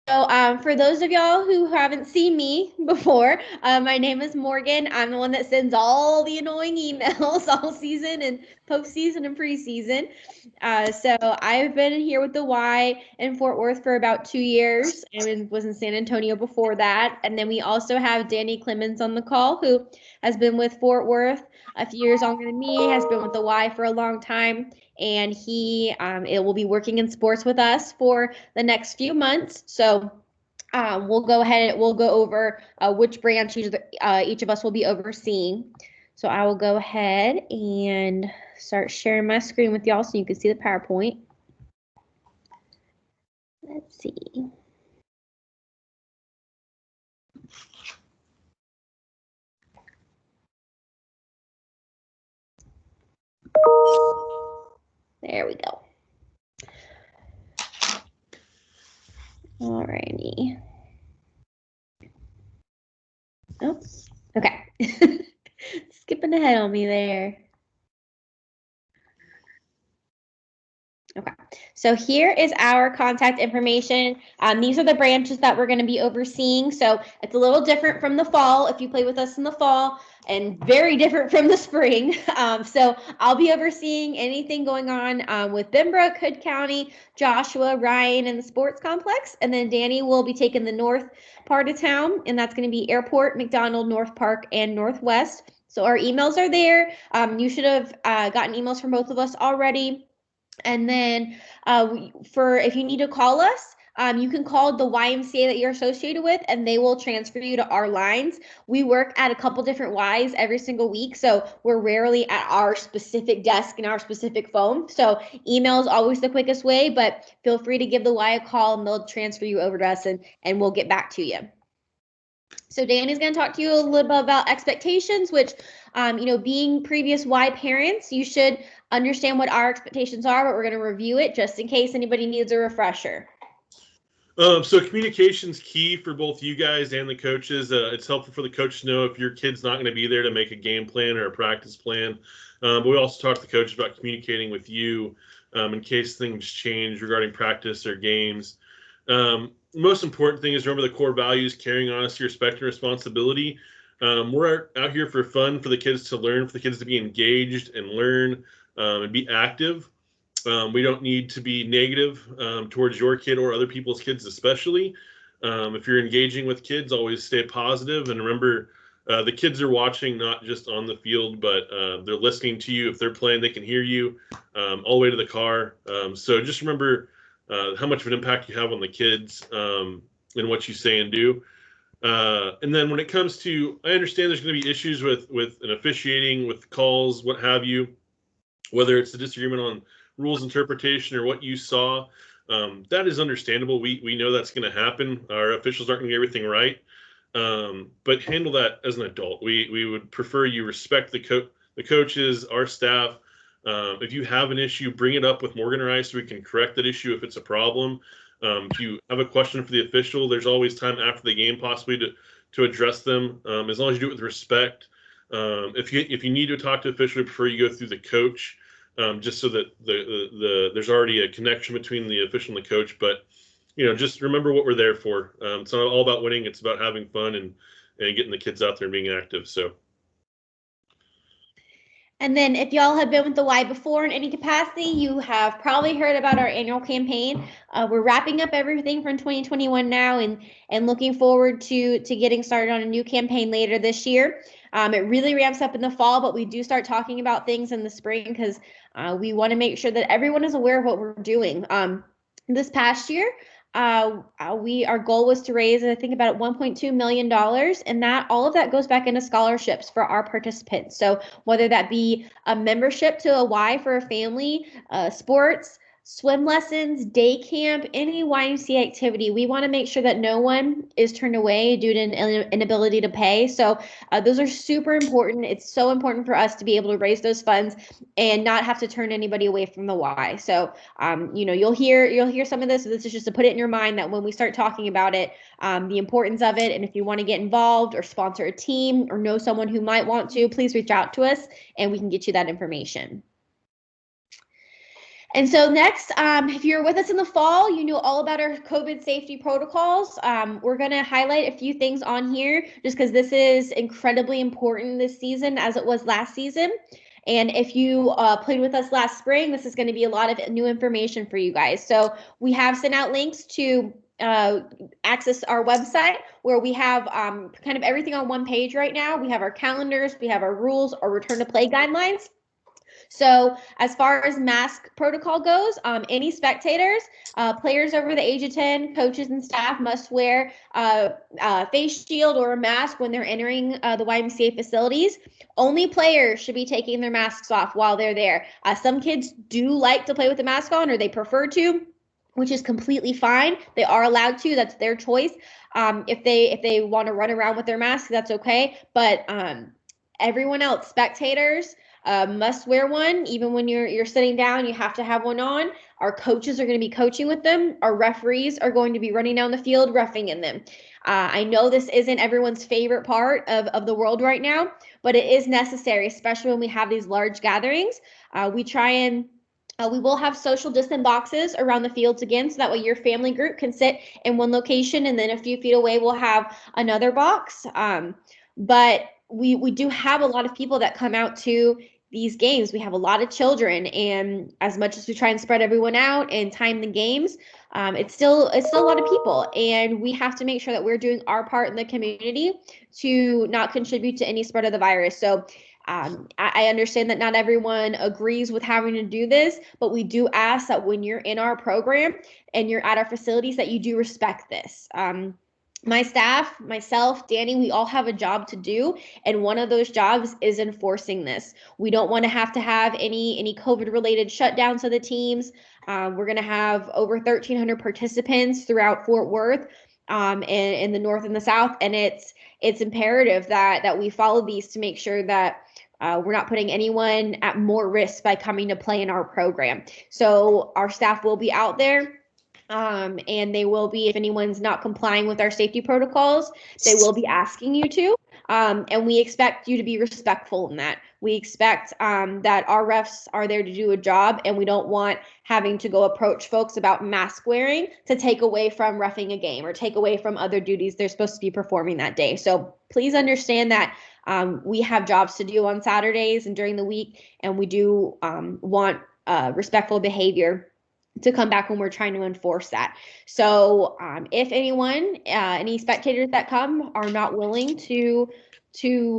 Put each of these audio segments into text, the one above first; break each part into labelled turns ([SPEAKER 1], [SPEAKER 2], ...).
[SPEAKER 1] For those of y'all who haven't seen me before, my name is Morgan. I'm the one that sends all the annoying emails all season and postseason and preseason. So I've been here with the Y in Fort Worth for about 2 years and was in San Antonio before that. And then we also have Danny Clemens on the call, who has been with Fort Worth a few years longer than me, has been with the Y for a long time, and he it will be working in sports with us for the next few months. So we'll go ahead. We'll go over which branch each of us will be overseeing. So I will go ahead and start sharing my screen with y'all so you can see the PowerPoint. Let's see. There we go. Alrighty. Oops. Okay. Skipping ahead on me there. Okay, so here is our contact information. These are the branches that we're going to be overseeing. So it's a little different from the fall if you play with us in the fall, and very different from the spring. So I'll be overseeing anything going on with Benbrook, Hood County, Joshua, Ryan, and the sports complex. And then Danny will be taking the north part of town, and that's going to be Airport, McDonald, North Park, and Northwest. So our emails are there. You should have gotten emails from both of us already. And then for if you need to call us, you can call the YMCA that you're associated with, and they will transfer you to our lines. We work at a couple different Ys every single week, so we're rarely at our specific desk and our specific phone. So email is always the quickest way, but feel free to give the Y a call, and they'll transfer you over to us, and we'll get back to you. So Danny's going to talk to you a little bit about expectations, which, being previous Y parents, you should understand what our expectations are, but we're going to review it just in case anybody needs a refresher.
[SPEAKER 2] So communication's key for both you guys and the coaches. It's helpful for the coach to know if your kid's not going to be there to make a game plan or a practice plan. But we also talk to the coach about communicating with you in case things change regarding practice or games. Most important thing is remember the core values: caring, honesty, respect, and responsibility. We're out here for fun, for the kids to learn, for the kids to be engaged and learn and be active. We don't need to be negative towards your kid or other people's kids, especially. If you're engaging with kids, always stay positive. And remember, the kids are watching not just on the field, but they're listening to you. If they're playing, they can hear you all the way to the car. So just remember how much of an impact you have on the kids and what you say and do. And then when it comes to, I understand there's going to be issues with an officiating, with calls, what have you, whether it's a disagreement on rules interpretation or what you saw. That is understandable. We know that's going to happen. Our officials aren't going to get everything right. But handle that as an adult. We would prefer you respect the coaches, our staff. If you have an issue, bring it up with Morgan or I so we can correct that issue if it's a problem. If you have a question for the official, there's always time after the game possibly to address them, as long as you do it with respect. If you need to talk to official, we prefer you go through the coach, just so that there's already a connection between the official and the coach. But just remember what we're there for. It's not all about winning; it's about having fun and getting the kids out there and being active. So.
[SPEAKER 1] And then if y'all have been with the Y before in any capacity, you have probably heard about our annual campaign. We're wrapping up everything from 2021 now and looking forward to getting started on a new campaign later this year. It really ramps up in the fall, but we do start talking about things in the spring because we want to make sure that everyone is aware of what we're doing. This past year, our goal was to raise, I think, about $1.2 million, and all of that goes back into scholarships for our participants. So whether that be a membership to a Y for a family, sports, swim lessons, day camp, any YMCA activity, we want to make sure that no one is turned away due to an inability to pay. So those are super important. It's so important for us to be able to raise those funds and not have to turn anybody away from the Y. So you'll hear some of this. So this is just to put it in your mind that when we start talking about it, the importance of it, and if you want to get involved or sponsor a team or know someone who might want to, please reach out to us and we can get you that information. And so next, if you're with us in the fall, you know all about our COVID safety protocols. We're going to highlight a few things on here just because this is incredibly important this season as it was last season. And if you played with us last spring, this is going to be a lot of new information for you guys. So we have sent out links to access our website where we have kind of everything on one page right now. We have our calendars, we have our rules, our return to play guidelines. So as far as mask protocol goes, any spectators, players over the age of 10, coaches and staff must wear a face shield or a mask when they're entering the YMCA facilities. Only players should be taking their masks off while they're there. Some kids do like to play with the mask on, or they prefer to, which is completely fine. They are allowed to. That's their choice. If they want to run around with their mask, that's okay. But everyone else, spectators, must wear one. Even when you're sitting down, you have to have one on. Our coaches are going to be coaching with them. Our referees are going to be running down the field, reffing in them. I know this isn't everyone's favorite part of the world right now, but it is necessary, especially when we have these large gatherings. We will have social distance boxes around the fields again, so that way your family group can sit in one location, and then a few feet away we'll have another box. But we do have a lot of people that come out to these games. We have a lot of children, and as much as we try and spread everyone out and time the games, it's still a lot of people, and we have to make sure that we're doing our part in the community to not contribute to any spread of the virus. So I understand that not everyone agrees with having to do this, but we do ask that when you're in our program and you're at our facilities that you do respect this. My staff, myself, Danny, we all have a job to do, and one of those jobs is enforcing this. We don't want to have any COVID-related shutdowns of the teams. We're going to have over 1,300 participants throughout Fort Worth, and in the north and the south, and it's imperative that we follow these to make sure that we're not putting anyone at more risk by coming to play in our program. So our staff will be out there. And they will be, if anyone's not complying with our safety protocols, they will be asking you to. And we expect you to be respectful in that. We expect that our refs are there to do a job, and we don't want having to go approach folks about mask wearing to take away from reffing a game or take away from other duties they're supposed to be performing that day. So please understand that we have jobs to do on Saturdays and during the week, and we do want respectful behavior to come back when we're trying to enforce that. So if anyone, any spectators that come are not willing to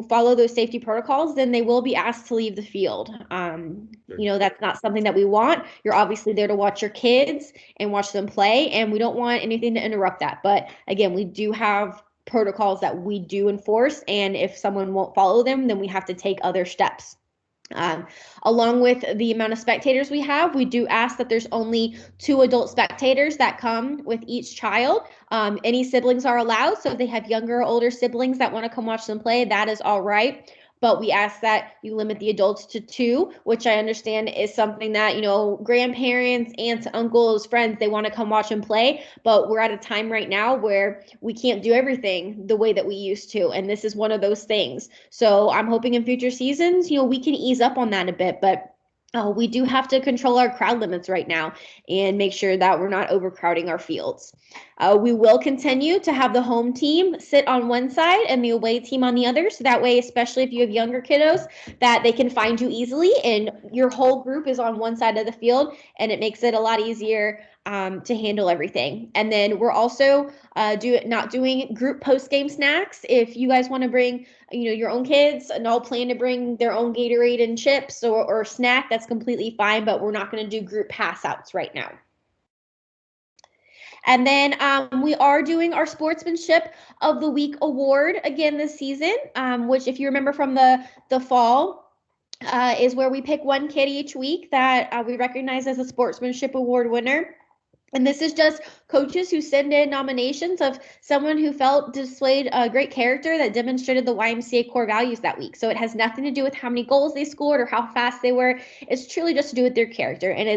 [SPEAKER 1] follow those safety protocols, then they will be asked to leave the field. That's not something that we want. You're obviously there to watch your kids and watch them play, and we don't want anything to interrupt that. But again, we do have protocols that we do enforce, and if someone won't follow them, then we have to take other steps. Along with the amount of spectators we have, we do ask that there's only 2 adult spectators that come with each child. Any siblings are allowed, so if they have younger or older siblings that want to come watch them play, that is all right. But we ask that you limit the adults to 2, which I understand is something that, grandparents, aunts, uncles, friends, they want to come watch and play. But we're at a time right now where we can't do everything the way that we used to. And this is one of those things. So I'm hoping in future seasons, we can ease up on that a bit. But we do have to control our crowd limits right now and make sure that we're not overcrowding our fields. We will continue to have the home team sit on one side and the away team on the other. So that way, especially if you have younger kiddos, that they can find you easily and your whole group is on one side of the field, and it makes it a lot easier to handle everything. And then we're also not doing group post-game snacks. If you guys want to bring your own kids and all plan to bring their own Gatorade and chips or snack, that's completely fine, but we're not going to do group pass outs right now. And then we are doing our Sportsmanship of the Week award again this season, which if you remember from the fall, is where we pick one kid each week that we recognize as a Sportsmanship Award winner. And this is just coaches who send in nominations of someone who felt displayed a great character that demonstrated the YMCA core values that week. So it has nothing to do with how many goals they scored or how fast they were. It's truly just to do with their character. And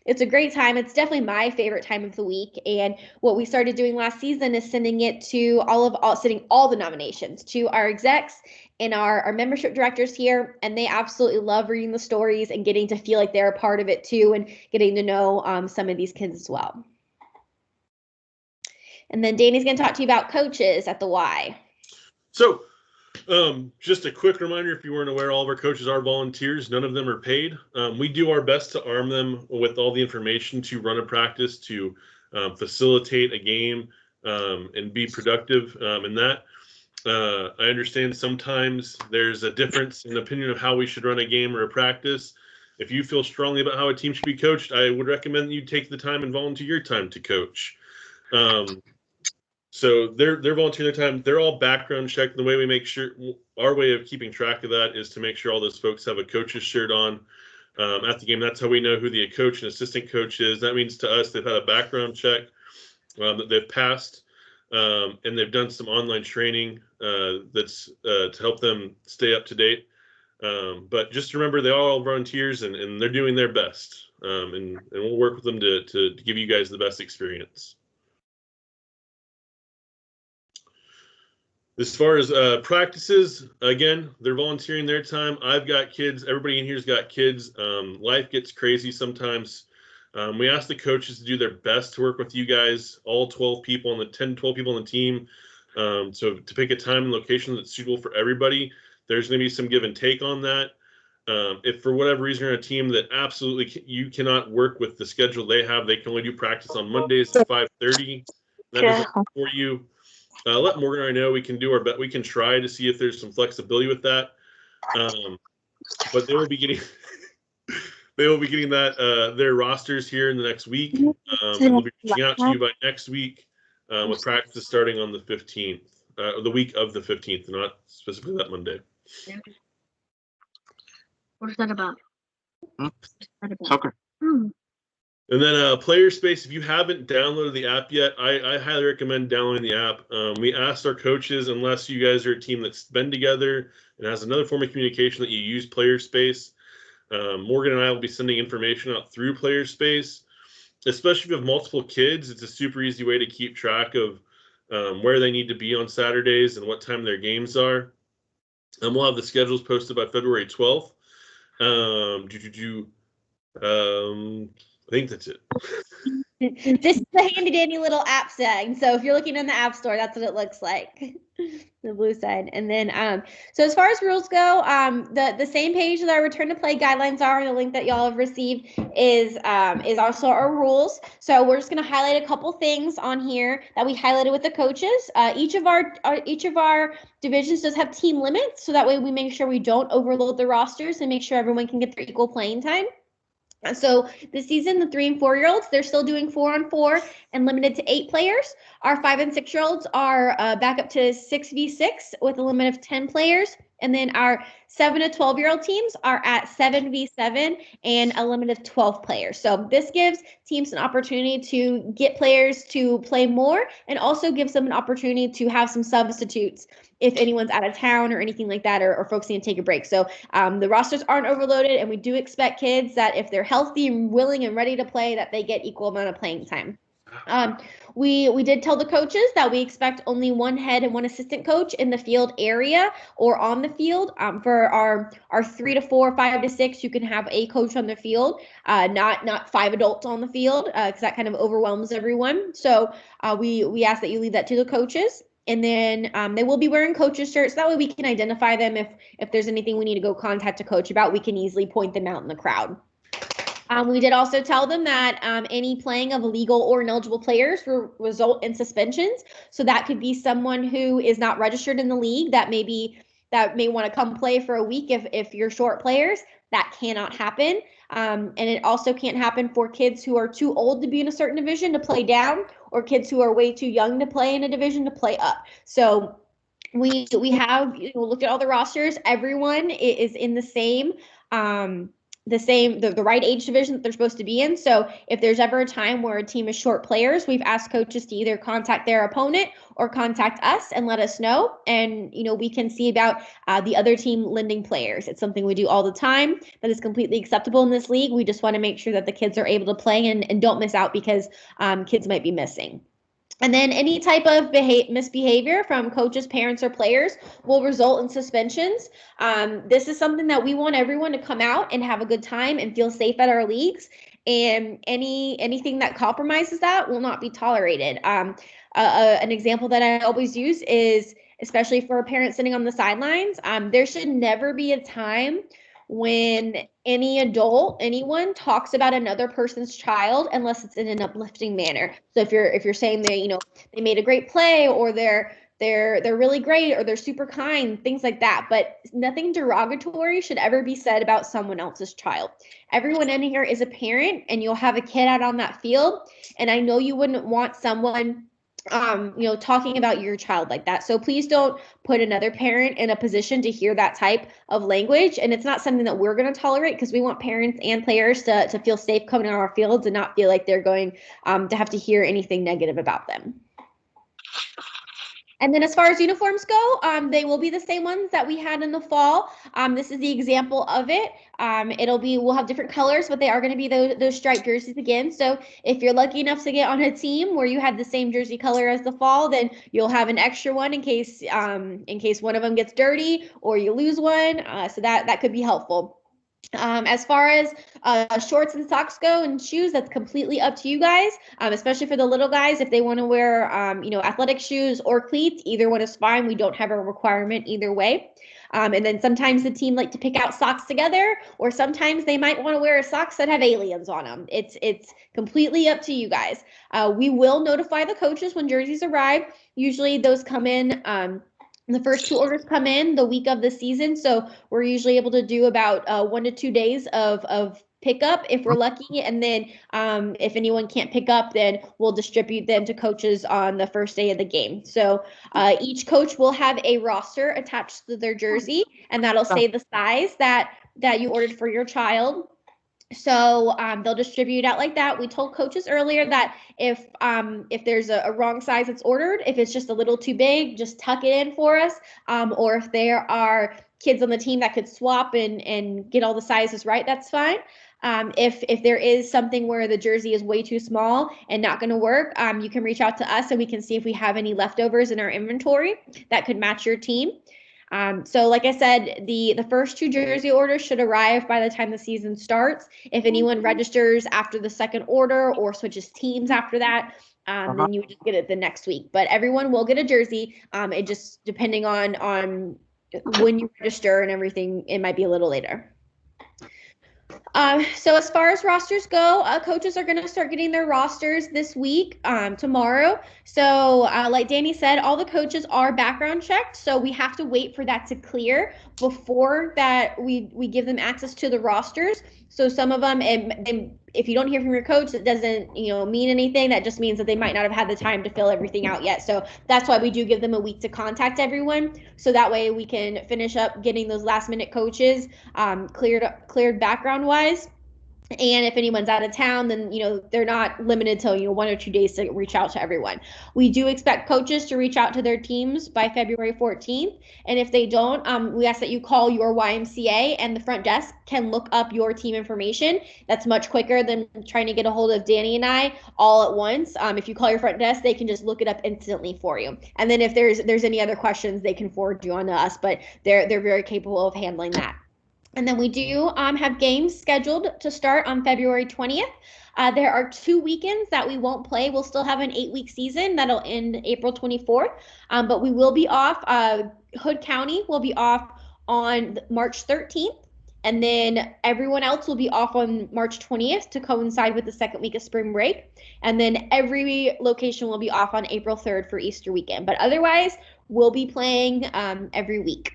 [SPEAKER 1] it's a great time. It's definitely my favorite time of the week. And what we started doing last season is sending it to sending all the nominations to our execs and our membership directors here. And they absolutely love reading the stories and getting to feel like they're a part of it too, and getting to know some of these kids as well. And then Danny's going to talk to you about coaches at the Y.
[SPEAKER 2] So just a quick reminder, if you weren't aware, all of our coaches are volunteers. None of them are paid. We do our best to arm them with all the information to run a practice, to facilitate a game, and be productive in that. I understand sometimes there's a difference in opinion of how we should run a game or a practice. If you feel strongly about how a team should be coached, I would recommend that you take the time and volunteer your time to coach. So they're volunteering their time. They're all background checked. The way we make sure, our way of keeping track of that is to make sure all those folks have a coach's shirt on at the game. That's how we know who the coach and assistant coach is. That means to us they've had a background check that they've passed, and they've done some online training that's to help them stay up to date. But just remember, they're all volunteers and they're doing their best, and we'll work with them to give you guys the best experience. As far as practices, again, they're volunteering their time. I've got kids. Everybody in here's got kids. Life gets crazy sometimes. We ask the coaches to do their best to work with you guys, all 12 people on the 10, 12 people on the team. So to pick a time and location that's suitable for everybody. There's going to be some give and take on that. If for whatever reason you're on a team that absolutely you cannot work with the schedule they have, they can only do practice on Mondays at 5:30. That doesn't work for you. Let Morgan or I know. We can do our best. We can try to see if there's some flexibility with that. But they will be getting that their rosters here in the next week. And they'll be reaching out to you by next week with practice starting on the 15th, the week of the 15th, not specifically that Monday.
[SPEAKER 3] What is that about?
[SPEAKER 4] Soccer.
[SPEAKER 2] And then Player Space, if you haven't downloaded the app yet, I highly recommend downloading the app. We asked our coaches, unless you guys are a team that's been together and has another form of communication, that you use Player Space. Morgan and I will be sending information out through Player Space. Especially if you have multiple kids, it's a super easy way to keep track of where they need to be on Saturdays and what time their games are. And we'll have the schedules posted by February 12th. I think that's it.
[SPEAKER 1] This is the handy dandy little app side. So if you're looking in the App Store, that's what it looks like. The blue side. And then so as far as rules go, the same page that our return to play guidelines are, the link that y'all have received is also our rules. So we're just going to highlight a couple things on here that we highlighted with the coaches. Each of our divisions does have team limits, so that way we make sure we don't overload the rosters and make sure everyone can get their equal playing time. So this season, the 3- and 4-year-olds, they're still doing 4-on-4 and limited to 8 players. Our 5- and 6-year-olds are back up to 6v6 with a limit of 10 players. And then our 7 to 12-year-old teams are at 7v7 and a limit of 12 players. So this gives teams an opportunity to get players to play more, and also gives them an opportunity to have some substitutes if anyone's out of town or anything like that, or folks need to take a break. So the rosters aren't overloaded, and we do expect kids that if they're healthy and willing and ready to play, that they get equal amount of playing time. We did tell the coaches that we expect only 1 head and 1 assistant coach in the field area or on the field. For our 3 to 4, 5 to 6, you can have a coach on the field, not 5 adults on the field, because that kind of overwhelms everyone. So we ask that you leave that to the coaches. And then they will be wearing coaches shirts. That way we can identify them. If there's anything we need to go contact a coach about, we can easily point them out in the crowd. We did also tell them that any playing of illegal or ineligible players will result in suspensions. So that could be someone who is not registered in the league that may want to come play for a week if you're short players. That cannot happen. And it also can't happen for kids who are too old to be in a certain division to play down, or kids who are way too young to play in a division to play up. So we have looked at all the rosters. Everyone is in the same the right age division that they're supposed to be in. So if there's ever a time where a team is short players, we've asked coaches to either contact their opponent or contact us and let us know. And, we can see about the other team lending players. It's something we do all the time that is completely acceptable in this league. We just want to make sure that the kids are able to play and don't miss out because kids might be missing. And then any type of misbehavior from coaches, parents, or players will result in suspensions. This is something that we want everyone to come out and have a good time and feel safe at our leagues. And anything that compromises that will not be tolerated. An example that I always use is, especially for parents sitting on the sidelines, there should never be a time when anyone talks about another person's child unless it's in an uplifting manner. So if you're saying they made a great play, or they're really great, or they're super kind, things like that, but nothing derogatory should ever be said about someone else's child. Everyone in here is a parent, and you'll have a kid out on that field, and I know you wouldn't want someone talking about your child like that. So please don't put another parent in a position to hear that type of language. And it's not something that we're going to tolerate, because we want parents and players to feel safe coming on our fields and not feel like they're going to have to hear anything negative about them. And then as far as uniforms go, they will be the same ones that we had in the fall. This is the example of it. We'll have different colors, but they are going to be those striped jerseys again. So if you're lucky enough to get on a team where you had the same jersey color as the fall, then you'll have an extra one in case one of them gets dirty or you lose one. So that could be helpful. As far as shorts and socks go and shoes, that's completely up to you guys, especially for the little guys. If they want to wear, athletic shoes or cleats, either one is fine. We don't have a requirement either way. And then sometimes the team like to pick out socks together, or sometimes they might want to wear socks that have aliens on them. It's completely up to you guys. We will notify the coaches when jerseys arrive. Usually those come in, the first 2 orders come in the week of the season, so we're usually able to do about 1 to 2 days of pickup if we're lucky. And then if anyone can't pick up, then we'll distribute them to coaches on the first day of the game. So each coach will have a roster attached to their jersey, and that'll say the size that you ordered for your child. So they'll distribute out like that. We told coaches earlier that if there's a wrong size that's ordered, if it's just a little too big, just tuck it in for us. Or if there are kids on the team that could swap and get all the sizes right, that's fine. If there is something where the jersey is way too small and not going to work, you can reach out to us and we can see if we have any leftovers in our inventory that could match your team. So like I said, the first 2 jersey orders should arrive by the time the season starts. If anyone registers after the second order or switches teams after that, then you would just get it the next week. But everyone will get a jersey. It just, depending on when you register and everything, it might be a little later. So as far as rosters go, coaches are going to start getting their rosters this week, tomorrow. So like Danny said, all the coaches are background checked. So we have to wait for that to clear before that we give them access to the rosters. So some of them, if you don't hear from your coach, it doesn't mean anything. That just means that they might not have had the time to fill everything out yet. So that's why we do give them a week to contact everyone. So that way we can finish up getting those last minute coaches cleared background wise. And if anyone's out of town, then, they're not limited to, 1 or 2 days to reach out to everyone. We do expect coaches to reach out to their teams by February 14th. And if they don't, we ask that you call your YMCA, and the front desk can look up your team information. That's much quicker than trying to get a hold of Danny and I all at once. If you call your front desk, they can just look it up instantly for you. And then if there's any other questions, they can forward you on to us, but they're very capable of handling that. And then we do have games scheduled to start on February 20th. There are 2 weekends that we won't play. We'll still have an 8-week season that'll end April 24th, but we will be off. Hood County will be off on March 13th, and then everyone else will be off on March 20th to coincide with the second week of spring break. And then every location will be off on April 3rd for Easter weekend. But otherwise, we'll be playing every week.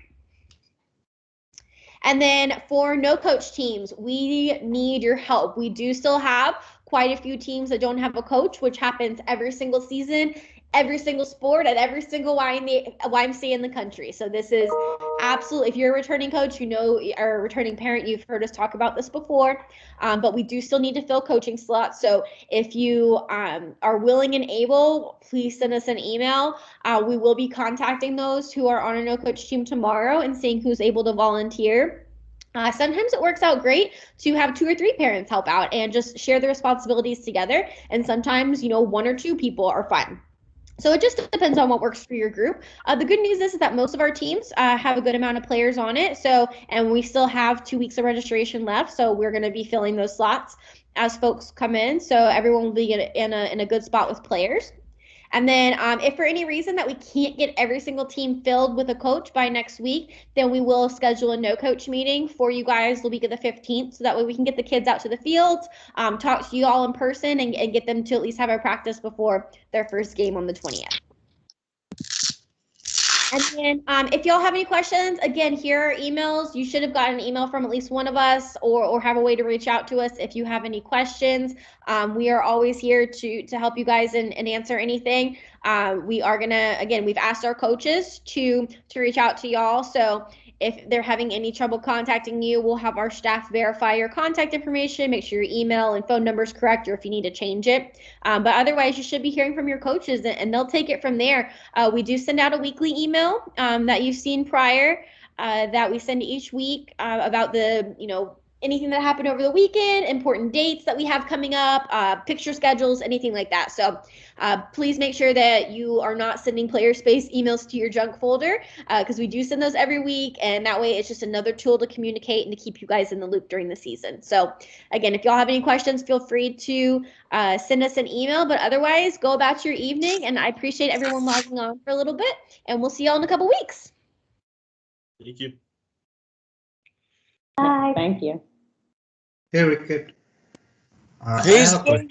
[SPEAKER 1] And then for no coach teams, we need your help. We do still have quite a few teams that don't have a coach, which happens every single season, every single sport, at every single YMCA in the country. So this is absolutely, if you're a returning coach, or a returning parent, you've heard us talk about this before, but we do still need to fill coaching slots. So if you are willing and able, please send us an email. We will be contacting those who are on a no coach team tomorrow and seeing who's able to volunteer. Sometimes it works out great to have 2 or 3 parents help out and just share the responsibilities together. And sometimes, 1 or 2 people are fine. So it just depends on what works for your group. The good news is that most of our teams have a good amount of players on it. And we still have 2 weeks of registration left. So we're going to be filling those slots as folks come in. So everyone will be in a good spot with players. And then if for any reason that we can't get every single team filled with a coach by next week, then we will schedule a no coach meeting for you guys the week of the 15th. So that way we can get the kids out to the fields, talk to you all in person and get them to at least have a practice before their first game on the 20th. And then if y'all have any questions, again, here are emails. You should have gotten an email from at least one of us or have a way to reach out to us if you have any questions. We are always here to help you guys and answer anything. We are again, we've asked our coaches to reach out to y'all. So if they're having any trouble contacting you, we'll have our staff verify your contact information, make sure your email and phone number is correct, or if you need to change it. But otherwise, you should be hearing from your coaches, and they'll take it from there. We do send out a weekly email that you've seen prior that we send each week about the, anything that happened over the weekend, important dates that we have coming up, picture schedules, anything like that. So please make sure that you are not sending player space emails to your junk folder because we do send those every week. And that way it's just another tool to communicate and to keep you guys in the loop during the season. So again, if y'all have any questions, feel free to send us an email. But otherwise, go about your evening. And I appreciate everyone logging on for a little bit. And we'll see y'all in a couple weeks.
[SPEAKER 2] Thank you.
[SPEAKER 1] Bye.
[SPEAKER 3] Thank you.
[SPEAKER 5] Hey, Wicked. I
[SPEAKER 6] Please-
[SPEAKER 5] have a question.